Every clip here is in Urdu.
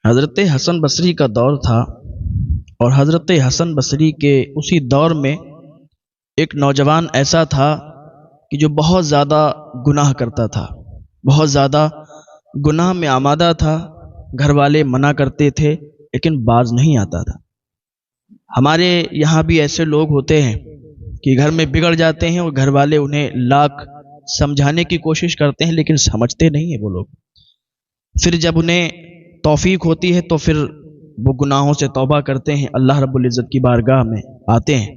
حضرت حسن بصری کا دور تھا اور حضرت حسن بصری کے اسی دور میں ایک نوجوان ایسا تھا کہ جو بہت زیادہ گناہ کرتا تھا، بہت زیادہ گناہ میں آمادہ تھا۔ گھر والے منع کرتے تھے لیکن باز نہیں آتا تھا۔ ہمارے یہاں بھی ایسے لوگ ہوتے ہیں کہ گھر میں بگڑ جاتے ہیں اور گھر والے انہیں لاکھ سمجھانے کی کوشش کرتے ہیں لیکن سمجھتے نہیں ہیں وہ لوگ۔ پھر جب انہیں توفیق ہوتی ہے تو پھر وہ گناہوں سے توبہ کرتے ہیں، اللہ رب العزت کی بارگاہ میں آتے ہیں۔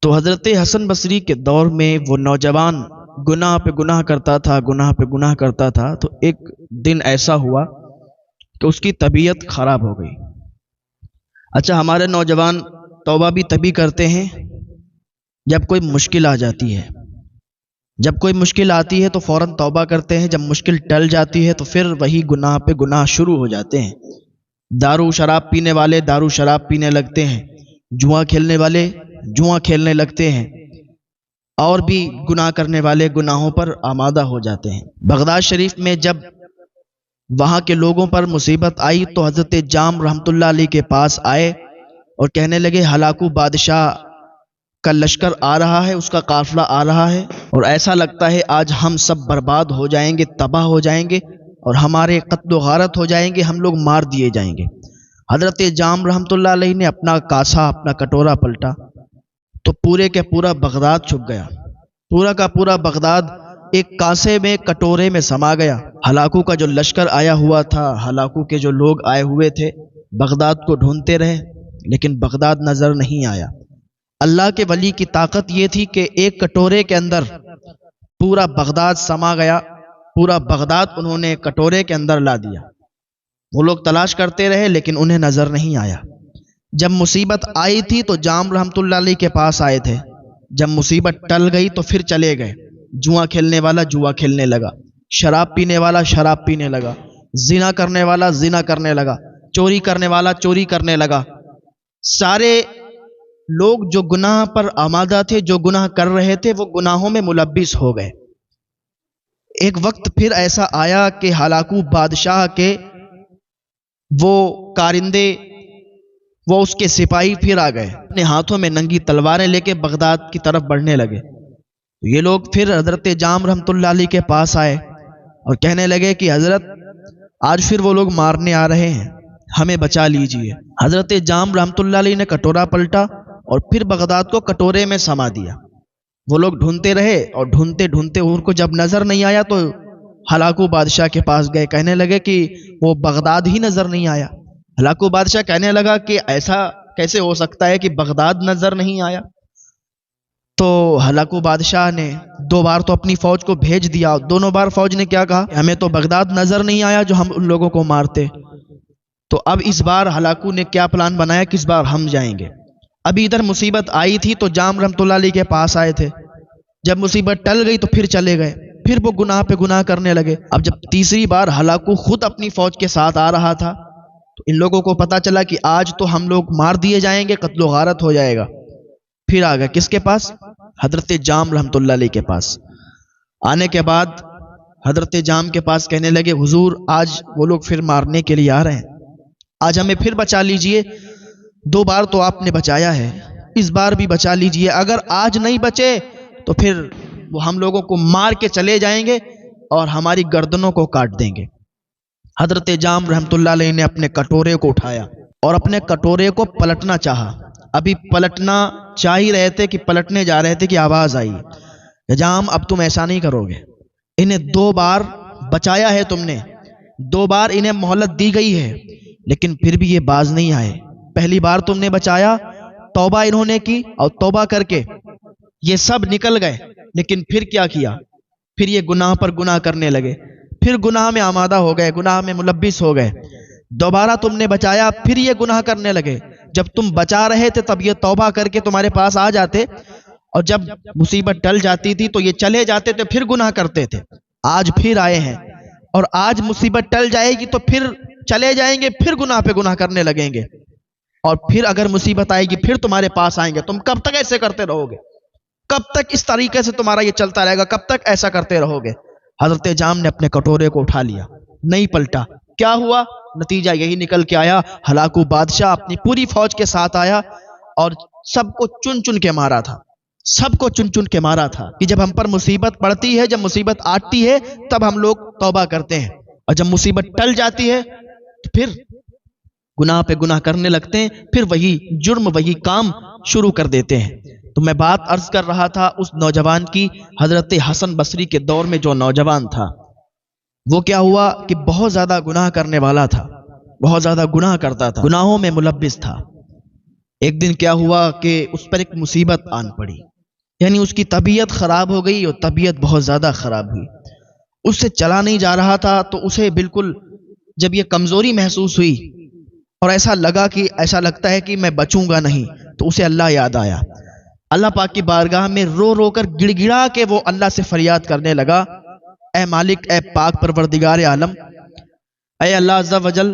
تو حضرت حسن بصری کے دور میں وہ نوجوان گناہ پہ گناہ کرتا تھا، گناہ پہ گناہ کرتا تھا۔ تو ایک دن ایسا ہوا کہ اس کی طبیعت خراب ہو گئی۔ اچھا، ہمارے نوجوان توبہ بھی تبھی کرتے ہیں جب کوئی مشکل آ جاتی ہے۔ جب کوئی مشکل آتی ہے تو فوراً توبہ کرتے ہیں، جب مشکل ٹل جاتی ہے تو پھر وہی گناہ پہ گناہ شروع ہو جاتے ہیں۔ دارو شراب پینے والے دارو شراب پینے لگتے ہیں، جوا کھیلنے والے جوا کھیلنے لگتے ہیں، اور بھی گناہ کرنے والے گناہوں پر آمادہ ہو جاتے ہیں۔ بغداد شریف میں جب وہاں کے لوگوں پر مصیبت آئی تو حضرت جام رحمۃ اللہ علیہ کے پاس آئے اور کہنے لگے ہلاکو بادشاہ کا لشکر آ رہا ہے، اس کا قافلہ آ رہا ہے، اور ایسا لگتا ہے آج ہم سب برباد ہو جائیں گے، تباہ ہو جائیں گے، اور ہمارے قتل و غارت ہو جائیں گے، ہم لوگ مار دیے جائیں گے۔ حضرت جام رحمۃ اللہ علیہ نے اپنا کاسا، اپنا کٹورا پلٹا تو پورے کے پورا بغداد چھپ گیا۔ پورا کا پورا بغداد ایک کاسے میں، کٹورے میں سما گیا۔ ہلاکو کا جو لشکر آیا ہوا تھا، ہلاکو کے جو لوگ آئے ہوئے تھے، بغداد کو ڈھونڈتے رہے لیکن بغداد نظر نہیں آیا۔ اللہ کے ولی کی طاقت یہ تھی کہ ایک کٹورے کے اندر پورا بغداد سما گیا، پورا بغداد انہوں نے کٹورے کے اندر لا دیا۔ وہ لوگ تلاش کرتے رہے لیکن انہیں نظر نہیں آیا۔ جب مصیبت آئی تھی تو جام رحمۃ اللہ علیہ کے پاس آئے تھے، جب مصیبت ٹل گئی تو پھر چلے گئے۔ جوا کھیلنے والا جوا کھیلنے لگا، شراب پینے والا شراب پینے لگا، زنا کرنے والا زنا کرنے لگا، چوری کرنے والا چوری کرنے لگا۔ سارے لوگ جو گناہ پر آمادہ تھے، جو گناہ کر رہے تھے، وہ گناہوں میں ملبس ہو گئے۔ ایک وقت پھر ایسا آیا کہ ہلاکو بادشاہ کے وہ کارندے، وہ اس کے سپاہی پھر آ گئے، اپنے ہاتھوں میں ننگی تلواریں لے کے بغداد کی طرف بڑھنے لگے۔ یہ لوگ پھر حضرت جام رحمۃ اللہ علیہ کے پاس آئے اور کہنے لگے کہ حضرت آج پھر وہ لوگ مارنے آ رہے ہیں، ہمیں بچا لیجئے۔ حضرت جام رحمۃ اللہ علیہ نے کٹورا پلٹا اور پھر بغداد کو کٹورے میں سما دیا۔ وہ لوگ ڈھونڈتے رہے اور ڈھونڈتے ڈھونڈتے ان کو جب نظر نہیں آیا تو ہلاکو بادشاہ کے پاس گئے، کہنے لگے کہ وہ بغداد ہی نظر نہیں آیا۔ ہلاکو بادشاہ کہنے لگا کہ ایسا کیسے ہو سکتا ہے کہ بغداد نظر نہیں آیا؟ تو ہلاکو بادشاہ نے 2 بار تو اپنی فوج کو بھیج دیا، دونوں بار فوج نے کیا کہا، ہمیں تو بغداد نظر نہیں آیا جو ہم ان لوگوں کو مارتے۔ تو اب اس بار ہلاکو نے کیا پلان بنایا کہ اس بار ہم جائیں گے۔ ابھی ادھر مصیبت آئی تھی تو جام رحمۃ اللہ علیہ کے پاس آئے تھے، جب مصیبت ٹل گئی تو پھر چلے گئے، پھر وہ گناہ پہ گناہ کرنے لگے۔ اب جب تیسری بار ہلاکو خود اپنی فوج کے ساتھ آ رہا تھا تو ان لوگوں کو پتا چلا کہ آج تو ہم لوگ مار دیے جائیں گے، قتل و غارت ہو جائے گا۔ پھر آ گئے کس کے پاس؟ حضرت جام رحمۃ اللہ علیہ کے پاس۔ آنے کے بعد حضرت جام کے پاس کہنے لگے حضور آج وہ لوگ پھر مارنے کے لیے آ رہے ہیں، آج ہمیں پھر بچا لیجئے۔ 2 بار تو آپ نے بچایا ہے، اس بار بھی بچا لیجئے۔ اگر آج نہیں بچے تو پھر وہ ہم لوگوں کو مار کے چلے جائیں گے اور ہماری گردنوں کو کاٹ دیں گے۔ حضرت جام رحمۃ اللہ علیہ نے اپنے کٹورے کو اٹھایا اور اپنے کٹورے کو پلٹنا چاہا۔ ابھی پلٹنا چاہ ہی رہے تھے کہ پلٹنے جا رہے تھے کہ آواز آئی کہ جام اب تم ایسا نہیں کرو گے، انہیں 2 بار بچایا ہے تم نے، 2 بار انہیں مہلت دی گئی ہے لیکن پھر بھی یہ باز نہیں آئے۔ پہلی بار تم نے بچایا، توبہ انہوں نے کی اور توبہ کر کے یہ سب نکل گئے، لیکن پھر کیا کیا، پھر یہ گناہ پر گناہ کرنے لگے، پھر گناہ میں آمادہ ہو گئے، گناہ میں ملبس ہو گئے۔ دوبارہ تم نے بچایا، پھر یہ گناہ کرنے لگے۔ جب تم بچا رہے تھے تب یہ توبہ کر کے تمہارے پاس آ جاتے، اور جب مصیبت ٹل جاتی تھی تو یہ چلے جاتے تھے، پھر گناہ کرتے تھے۔ آج پھر آئے ہیں اور آج مصیبت ٹل جائے گی تو پھر چلے جائیں گے، پھر گناہ پہ گناہ کرنے لگیں گے، اور پھر اگر مصیبت آئے گی پھر تمہارے پاس آئیں گے۔ تم کب تک ایسے کرتے رہو گے؟ کب تک اس طریقے سے تمہارا یہ چلتا رہے گا؟ کب تک ایسا کرتے رہو گے؟ حضرت جام نے اپنے کٹورے کو اٹھا لیا، نہیں پلٹا، کیا ہوا؟ نتیجہ یہی نکل کے آیا، ہلاکو بادشاہ اپنی پوری فوج کے ساتھ آیا اور سب کو چن چن کے مارا تھا، سب کو چن چن کے مارا تھا کہ جب ہم پر مصیبت پڑتی ہے، جب مصیبت آتی ہے تب ہم لوگ توبہ کرتے ہیں، اور جب مصیبت ٹل جاتی ہے تو پھر گناہ پہ گناہ کرنے لگتے ہیں، پھر وہی جرم وہی کام شروع کر دیتے ہیں۔ تو میں بات عرض کر رہا تھا اس نوجوان کی، حضرت حسن بصری کے دور میں جو نوجوان تھا وہ کیا ہوا کہ بہت زیادہ گناہ کرنے والا تھا، بہت زیادہ گناہ کرتا تھا، گناہوں میں ملبس تھا۔ ایک دن کیا ہوا کہ اس پر ایک مصیبت آن پڑی، یعنی اس کی طبیعت خراب ہو گئی اور طبیعت بہت زیادہ خراب ہوئی، اس سے چلا نہیں جا رہا تھا۔ تو اسے بالکل جب یہ کمزوری محسوس ہوئی اور ایسا لگا کہ ایسا لگتا ہے کہ میں بچوں گا نہیں، تو اسے اللہ یاد آیا۔ اللہ پاک کی بارگاہ میں رو رو کر گڑ گڑا کے وہ اللہ سے فریاد کرنے لگا، اے مالک، اے پاک پروردگار عالم، اے اللہ عز و جل،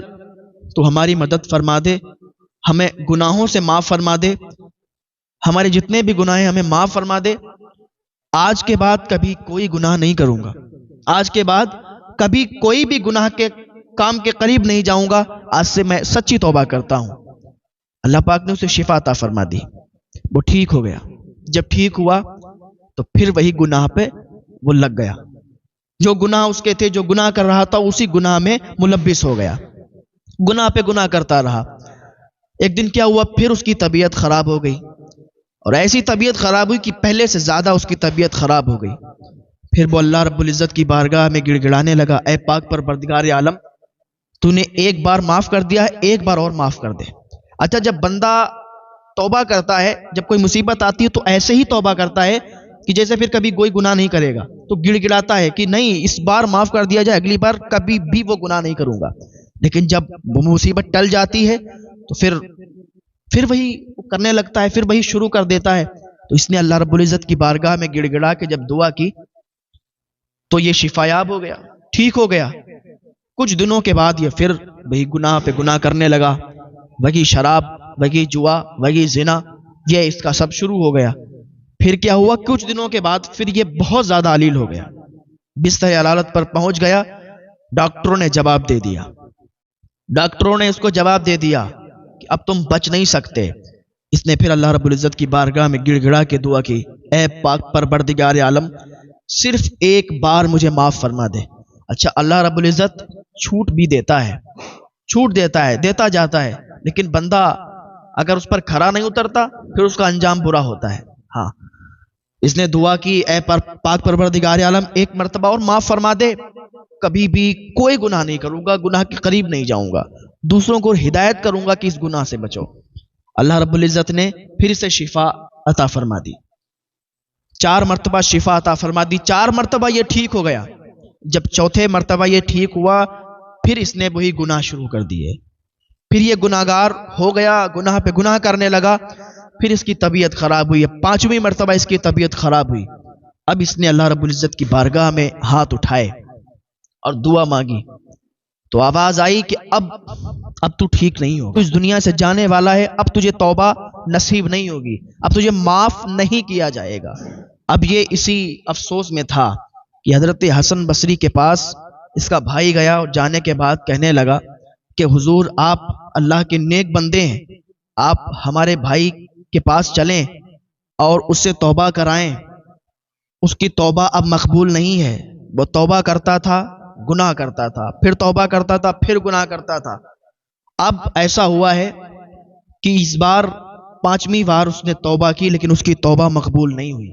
تو ہماری مدد فرما دے، ہمیں گناہوں سے معاف فرما دے، ہمارے جتنے بھی گناہ ہیں ہمیں معاف فرما دے، آج کے بعد کبھی کوئی گناہ نہیں کروں گا، آج کے بعد کبھی کوئی بھی گناہ کے کام کے قریب نہیں جاؤں گا، آج سے میں سچی توبہ کرتا ہوں۔ اللہ پاک نے اسے شفا عطا فرما دی، وہ ٹھیک ہو گیا۔ جب ٹھیک ہوا تو پھر وہی گناہ پہ وہ لگ گیا، جو گناہ اس کے تھے، جو گناہ کر رہا تھا اسی گناہ میں ملبس ہو گیا، گناہ پہ گناہ کرتا رہا۔ ایک دن کیا ہوا، پھر اس کی طبیعت خراب ہو گئی، اور ایسی طبیعت خراب ہوئی کہ پہلے سے زیادہ اس کی طبیعت خراب ہو گئی۔ پھر وہ اللہ رب العزت کی بارگاہ میں گڑ گڑانے لگا، اے پاک پروردگار عالم، تو نے ایک بار معاف کر دیا ہے، ایک بار اور معاف کر دے۔ اچھا، جب بندہ توبہ کرتا ہے، جب کوئی مصیبت آتی ہے تو ایسے ہی توبہ کرتا ہے کہ جیسے پھر کبھی کوئی گناہ نہیں کرے گا، تو گڑ گڑاتا ہے کہ نہیں، اس بار معاف کر دیا جائے، اگلی بار کبھی بھی وہ گناہ نہیں کروں گا۔ لیکن جب وہ مصیبت ٹل جاتی ہے تو پھر وہی کرنے لگتا ہے، پھر وہی شروع کر دیتا ہے۔ تو اس نے اللہ رب العزت کی بارگاہ میں گڑ گڑا کے جب دعا کی تو یہ شفایاب ہو گیا، ٹھیک ہو گیا۔ کچھ دنوں کے بعد یہ پھر وہی گناہ پہ گناہ کرنے لگا، وہی شراب، وہی جوا، وہی زنا، یہ اس کا سب شروع ہو گیا۔ پھر کیا ہوا، کچھ دنوں کے بعد پھر یہ بہت زیادہ علیل ہو گیا، بستر عدالت پر پہنچ گیا۔ ڈاکٹروں نے جواب دے دیا، ڈاکٹروں نے اس کو جواب دے دیا کہ اب تم بچ نہیں سکتے۔ اس نے پھر اللہ رب العزت کی بارگاہ میں گڑ گڑا کے دعا کی، اے پاک پروردگار عالم، صرف ایک بار مجھے معاف فرما دے۔ اچھا، اللہ رب العزت چھوٹ بھی دیتا ہے، چھوٹ دیتا ہے، دیتا جاتا ہے، لیکن بندہ اگر اس پر کھرا نہیں اترتا پھر اس کا انجام برا ہوتا ہے۔ ہاں، اس نے دعا کی، اے پاک پروردگار عالم، ایک مرتبہ اور معاف فرما دے، کبھی بھی کوئی گناہ نہیں کروں گا، گناہ کے قریب نہیں جاؤں گا، دوسروں کو ہدایت کروں گا کہ اس گناہ سے بچو۔ اللہ رب العزت نے پھر سے شفا عطا فرما دی، 4 مرتبہ شفا عطا فرما دی، 4 مرتبہ یہ ٹھیک ہو گیا۔ جب چوتھے مرتبہ یہ ٹھیک ہوا پھر اس نے وہی گناہ شروع کر دیے، پھر یہ گناہگار ہو گیا، گناہ پہ گناہ کرنے لگا، پھر اس کی طبیعت خراب ہوئی، 5ویں مرتبہ اس کی طبیعت خراب ہوئی۔ اب اس نے اللہ رب العزت کی بارگاہ میں ہاتھ اٹھائے اور دعا مانگی، تو آواز آئی کہ اب تو ٹھیک نہیں ہوگا، تو اس دنیا سے جانے والا ہے، اب تجھے توبہ نصیب نہیں ہوگی، اب تجھے معاف نہیں کیا جائے گا۔ اب یہ اسی افسوس میں تھا کہ حضرت حسن بصری کے پاس اس کا بھائی گیا، اور جانے کے بعد کہنے لگا کہ حضور، آپ اللہ کے نیک بندے ہیں، آپ ہمارے بھائی کے پاس چلیں اور اس سے توبہ کرائیں، اس کی توبہ اب مقبول نہیں ہے، وہ توبہ کرتا تھا، گناہ کرتا تھا، پھر توبہ کرتا تھا، پھر گناہ کرتا تھا۔ اب ایسا ہوا ہے کہ اس بار 5ویں بار اس نے توبہ کی، لیکن اس کی توبہ مقبول نہیں ہوئی،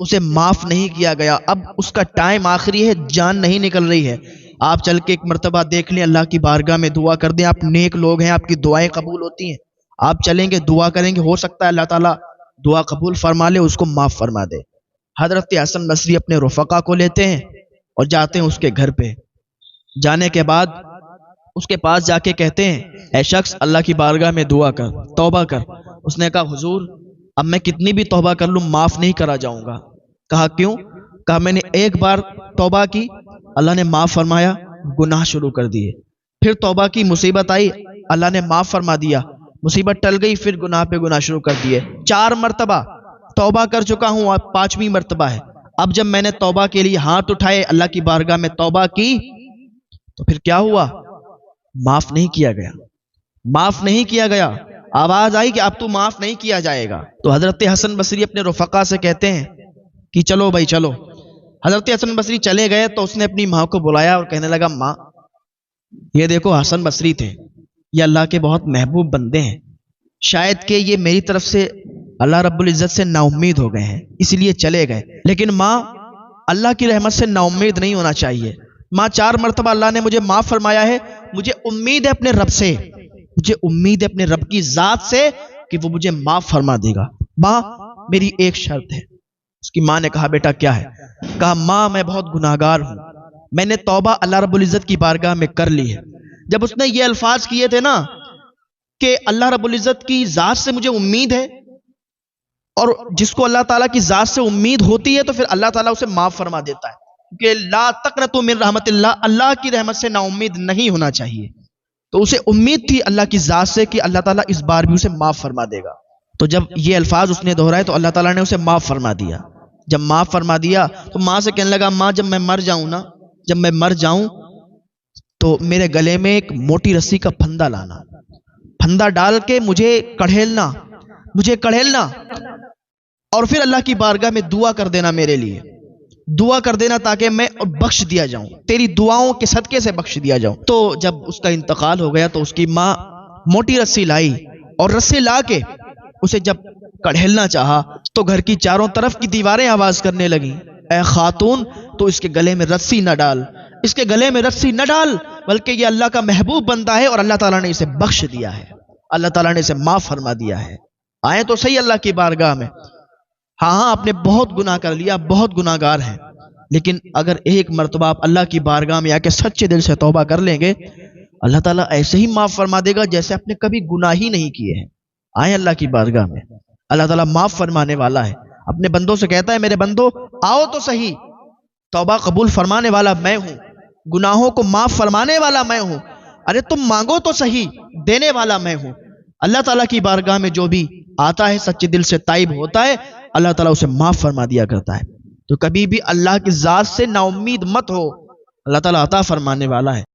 اسے معاف نہیں کیا گیا۔ اب اس کا ٹائم آخری ہے، جان نہیں نکل رہی ہے۔ آپ چل کے ایک مرتبہ دیکھ لیں، اللہ کی بارگاہ میں دعا کر دیں، آپ نیک لوگ ہیں، آپ کی دعائیں قبول ہوتی ہیں، آپ چلیں گے، دعا کریں گے، ہو سکتا ہے اللہ تعالیٰ دعا قبول فرما لے، اس کو معاف فرما دے۔ حضرت حسن بصری اپنے رفقا کو لیتے ہیں اور جاتے ہیں اس کے گھر پہ۔ جانے کے بعد اس کے پاس جا کے کہتے ہیں، اے شخص، اللہ کی بارگاہ میں دعا کر، توبہ کر۔ اس نے کہا، حضور، اب میں کتنی بھی توبہ کر لوں معاف نہیں کرا جاؤں گا۔ کہا کیوں؟ کہا میں نے ایک بار توبہ کی، اللہ نے معاف فرمایا، گناہ شروع کر دیے، پھر توبہ کی، مصیبت آئی، اللہ نے معاف فرما دیا، مصیبت ٹل گئی، پھر گناہ پہ گناہ شروع کر دیے۔ 4 مرتبہ توبہ کر چکا ہوں، اب 5ویں مرتبہ ہے۔ اب جب میں نے توبہ کے لیے ہاتھ اٹھائے، اللہ کی بارگاہ میں توبہ کی، تو پھر کیا ہوا؟ معاف نہیں کیا گیا، معاف نہیں کیا گیا۔ آواز آئی کہ اب تو معاف نہیں کیا جائے گا۔ تو حضرت حسن بصری اپنے رفقا سے کہتے ہیں کہ چلو بھائی چلو۔ حضرت حسن بصری چلے گئے تو اس نے اپنی ماں کو بلایا اور کہنے لگا ماں یہ دیکھو حسن بصری تھے، یہ اللہ کے بہت محبوب بندے ہیں، شاید کہ یہ میری طرف سے اللہ رب العزت سے نا امید ہو گئے ہیں اس لیے چلے گئے، لیکن ماں اللہ کی رحمت سے نا امید نہیں ہونا چاہیے۔ ماں 4 مرتبہ اللہ نے مجھے معاف فرمایا ہے، مجھے امید ہے اپنے رب سے، مجھے امید ہے اپنے رب کی ذات سے کہ وہ مجھے معاف فرما دے گا۔ ماں میری ایک شرط ہے۔ اس کی ماں نے کہا بیٹا کیا ہے؟ کہا ماں میں بہت گناہگار ہوں، میں نے توبہ اللہ رب العزت کی بارگاہ میں کر لی ہے۔ جب اس نے یہ الفاظ کیے تھے نا کہ اللہ رب العزت کی ذات سے مجھے امید ہے، اور جس کو اللہ تعالیٰ کی ذات سے امید ہوتی ہے تو پھر اللہ تعالیٰ اسے معاف فرما دیتا ہے، کہ لا تقنطوا من رحمت اللہ، اللہ کی رحمت سے نا امید نہیں ہونا چاہیے۔ تو اسے امید تھی اللہ کی ذات سے کہ اللہ تعالیٰ اس بار بھی اسے معاف فرما دے گا۔ تو جب یہ الفاظ اس نے دہرائے تو اللہ تعالیٰ نے اسے معاف فرما دیا۔ جب معاف فرما دیا تو ماں سے کہنے لگا ماں جب میں مر جاؤں نا، جب میں مر جاؤں تو میرے گلے میں ایک موٹی رسی کا پھندا لانا، پھندا ڈال کے مجھے کڑھیلنا، اور پھر اللہ کی بارگاہ میں دعا کر دینا، میرے لیے دعا کر دینا تاکہ میں بخش دیا جاؤں، تیری دعاؤں کے صدقے سے بخش دیا جاؤں۔ تو جب اس کا انتقال ہو گیا تو اس کی ماں موٹی رسی لائی، اور رسی لا کے اسے جب کڑھیلنا چاہا تو گھر کی چاروں طرف کی دیواریں آواز کرنے لگیں اے خاتون تو اس کے گلے میں رسی نہ ڈال، اس کے گلے میں رسی نہ ڈال، بلکہ یہ اللہ کا محبوب بندہ ہے اور اللہ تعالیٰ نے اسے بخش دیا ہے، اللہ تعالیٰ نے اسے معاف فرما دیا ہے۔ آئیں تو صحیح اللہ کی بارگاہ میں، ہاں آپ نے بہت گناہ کر لیا، بہت گناہ گار ہیں، لیکن اگر ایک مرتبہ آپ اللہ کی بارگاہ میں آ کے سچے دل سے توبہ کر لیں گے، اللہ تعالیٰ ایسے ہی معاف فرما دے گا جیسے آپ نے کبھی گناہ ہی نہیں کیے ہیں۔ آئیں اللہ کی بارگاہ میں، اللہ تعالیٰ معاف فرمانے والا ہے، اپنے بندوں سے کہتا ہے میرے بندو آؤ تو صحیح، توبہ قبول فرمانے والا میں ہوں، گناہوں کو معاف فرمانے والا میں ہوں، ارے تم مانگو تو صحیح، دینے والا میں ہوں۔ اللہ تعالیٰ کی بارگاہ میں جو بھی آتا ہے سچے دل سے تائب ہوتا ہے، اللہ تعالیٰ اسے معاف فرما دیا کرتا ہے۔ تو کبھی بھی اللہ کی ذات سے نا امید مت ہو، اللہ تعالیٰ عطا فرمانے والا ہے۔